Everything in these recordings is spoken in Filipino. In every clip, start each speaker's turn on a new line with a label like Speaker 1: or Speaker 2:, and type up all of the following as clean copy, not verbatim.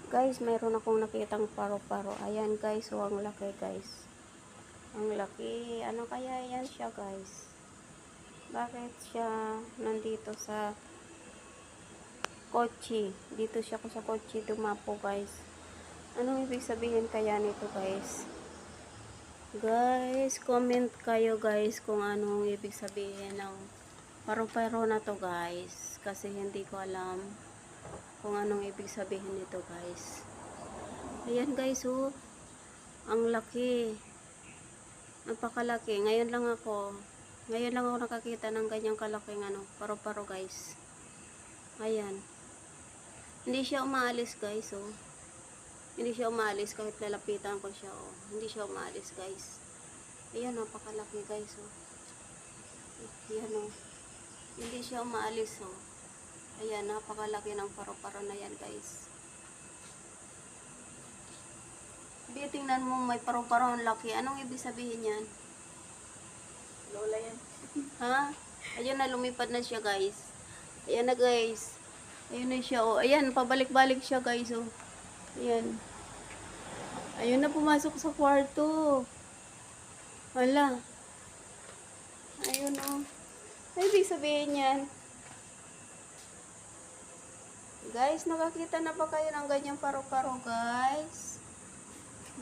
Speaker 1: Guys, mayroon akong nakitang paro-paro. Ayan guys, so ang laki guys. Ang laki. Ano kaya yan siya guys? Bakit siya nandito sa kotse? Dito siya sa kotse dumapo guys. Anong ibig sabihin kaya nito guys? Guys, comment kayo guys kung anong ibig sabihin ng paro-paro na to guys. Kasi hindi ko alam kung anong ibig sabihin nito guys. Ayan guys, oh. Ang laki. Napakalaki. Ngayon lang ako nakakita ng ganyang kalaking paro-paro guys. Ayan. Hindi siya umaalis guys, oh. Hindi siya umaalis kahit lalapitan ko siya, oh. Hindi siya umaalis guys. Ayan, napakalaki guys, oh. Ayan, oh. Hindi siya umaalis, oh. Ayan, napakalaki ng paro-paro na yan guys. Di, tingnan mo, may paro-paro ang laki. Anong ibig sabihin yan?
Speaker 2: Lola yan.
Speaker 1: Ha? Ayun na, lumipad na siya guys. Ayan na guys. Ayun na siya, oh. Ayan, pabalik-balik siya guys, oh. Ayan. Ayun na, pumasok sa kwarto. Wala. Ayun, oh. Ano ibig sabihin yan? Guys, nakakita na ba kayo ng ganyang paro-paro guys?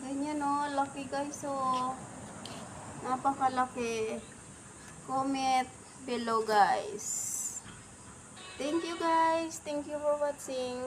Speaker 1: Ganyan, oh. Laki guys, oh. Napakalaki. Comment below guys. Thank you guys. Thank you for watching.